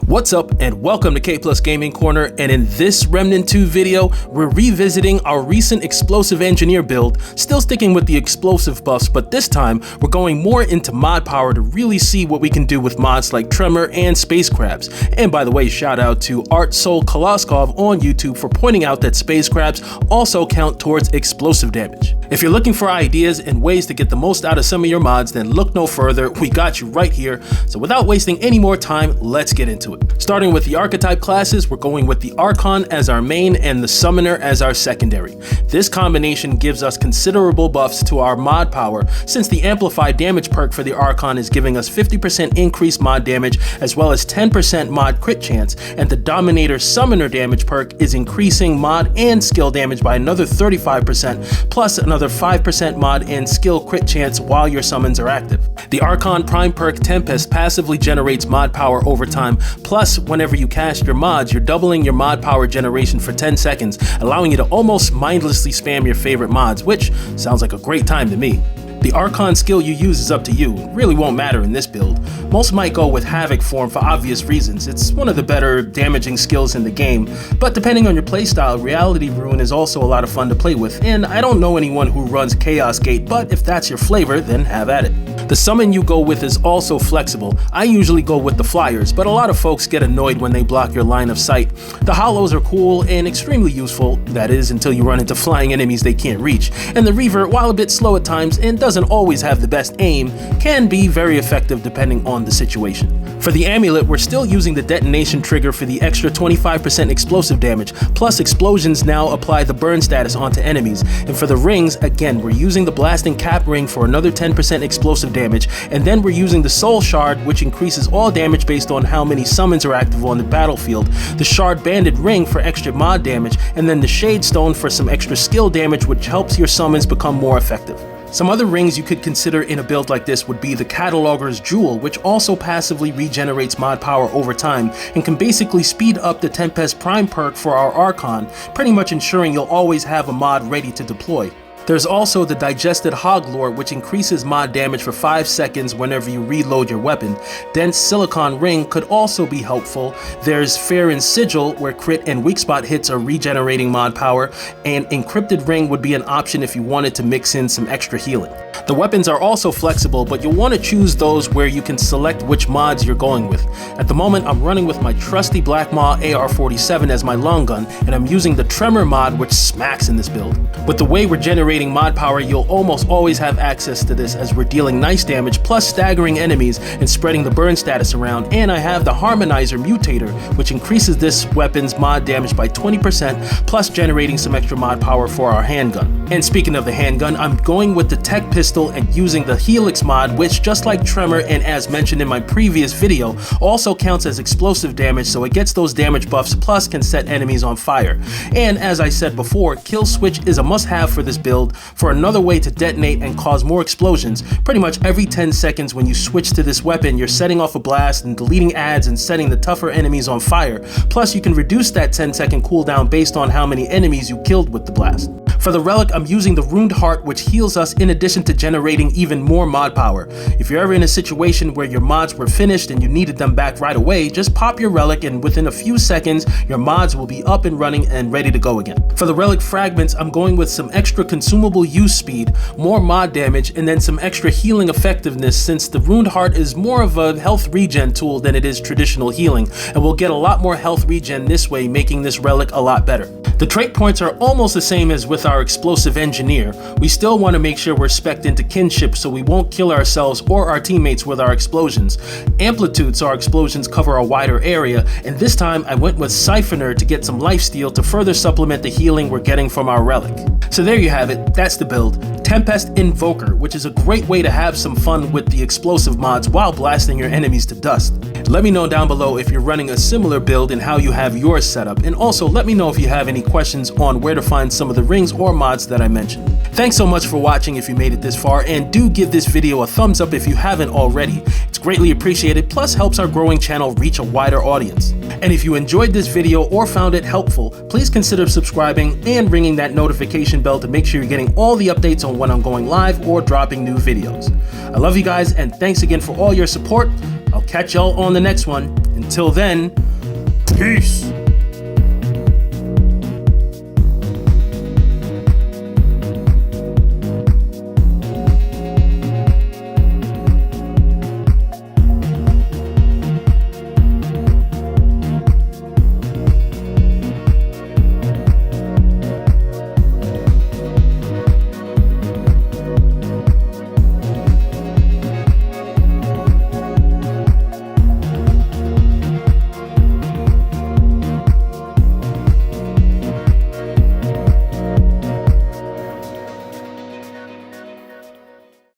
What's up and welcome to KplusGaming Corner, and in this Remnant 2 video, we're revisiting our recent Explosive Engineer build, still sticking with the explosive buffs, but this time we're going more into mod power to really see what we can do with mods like Tremor and Space Crabs. And by the way, shout out to Archon on YouTube for pointing out that Space Crabs also count towards explosive damage. If you're looking for ideas and ways to get the most out of some of your mods, then look no further, we got you right here. So without wasting any more time, let's get into it. Starting with the Archetype classes, we're going with the Archon as our main and the Summoner as our secondary. This combination gives us considerable buffs to our mod power, since the amplified damage perk for the Archon is giving us 50% increased mod damage as well as 10% mod crit chance, and the Dominator Summoner damage perk is increasing mod and skill damage by another 35% plus another 5% mod and skill crit chance while your summons are active. The Archon Prime perk Tempest passively generates mod power over time, plus whenever you cast your mods, you're doubling your mod power generation for 10 seconds, allowing you to almost mindlessly spam your favorite mods, which sounds like a great time to me. The Archon skill you use is up to you, it really won't matter in this build. Most might go with Havoc form for obvious reasons, it's one of the better damaging skills in the game, but depending on your playstyle, Reality Ruin is also a lot of fun to play with, and I don't know anyone who runs Chaos Gate, but if that's your flavor, then have at it. The summon you go with is also flexible. I usually go with the Flyers, but a lot of folks get annoyed when they block your line of sight. The Hollows are cool and extremely useful, that is until you run into flying enemies they can't reach, and the Reaver, while a bit slow at times and doesn't always have the best aim, can be very effective depending on the situation. For the Amulet, we're still using the detonation trigger for the extra 25% explosive damage, plus explosions now apply the burn status onto enemies, and for the rings, again, we're using the blasting cap ring for another 10% explosive damage, and then we're using the soul shard, which increases all damage based on how many summons are active on the battlefield, the shard banded ring for extra mod damage, and then the shade stone for some extra skill damage, which helps your summons become more effective. Some other rings you could consider in a build like this would be the Cataloger's Jewel, which also passively regenerates mod power over time and can basically speed up the Tempest Prime perk for our Archon, pretty much ensuring you'll always have a mod ready to deploy. There's also the Digested Hog Lore, which increases mod damage for 5 seconds whenever you reload your weapon. Dense Silicon Ring could also be helpful. There's Farron's Sigil, where crit and weak spot hits are regenerating mod power, and Encrypted Ring would be an option if you wanted to mix in some extra healing. The weapons are also flexible, but you'll want to choose those where you can select which mods you're going with. At the moment, I'm running with my trusty Black Maw AR-47 as my long gun, and I'm using the Tremor mod, which smacks in this build. With the way we're generating mod power, you'll almost always have access to this, as we're dealing nice damage plus staggering enemies and spreading the burn status around, and I have the Harmonizer Mutator, which increases this weapon's mod damage by 20% plus generating some extra mod power for our handgun. And speaking of the handgun, I'm going with the Tech Pistol and using the Helix mod, which just like Tremor and as mentioned in my previous video, also counts as explosive damage, so it gets those damage buffs plus can set enemies on fire. And as I said before, Kill Switch is a must-have for this build for another way to detonate and cause more explosions. Pretty much every 10 seconds when you switch to this weapon, you're setting off a blast and deleting ads and setting the tougher enemies on fire. Plus you can reduce that 10-second cooldown based on how many enemies you killed with the blast. For the Relic, I'm using the Runed Heart, which heals us in addition to generating even more mod power. If you're ever in a situation where your mods were finished and you needed them back right away, just pop your Relic and within a few seconds, your mods will be up and running and ready to go again. For the Relic fragments, I'm going with some extra consumable use speed, more mod damage, and then some extra healing effectiveness, since the Runed Heart is more of a health regen tool than it is traditional healing, and we'll get a lot more health regen this way, making this Relic a lot better. The trait points are almost the same as with our Explosive Engineer. We still want to make sure we're spec'd into kinship so we won't kill ourselves or our teammates with our explosions. Amplitude, so our explosions cover a wider area, and this time I went with Siphoner to get some lifesteal to further supplement the healing we're getting from our Relic. So there you have it, that's the build. Tempest Invoker, which is a great way to have some fun with the explosive mods while blasting your enemies to dust. Let me know down below if you're running a similar build and how you have yours set up, and also let me know if you have any questions on where to find some of the rings or mods that I mentioned. Thanks so much for watching if you made it this far, and do give this video a thumbs up if you haven't already. It's greatly appreciated, plus helps our growing channel reach a wider audience. And if you enjoyed this video or found it helpful, please consider subscribing and ringing that notification bell to make sure you're getting all the updates on when I'm going live or dropping new videos. I love you guys, and thanks again for all your support. I'll catch y'all on the next one. Till then, peace.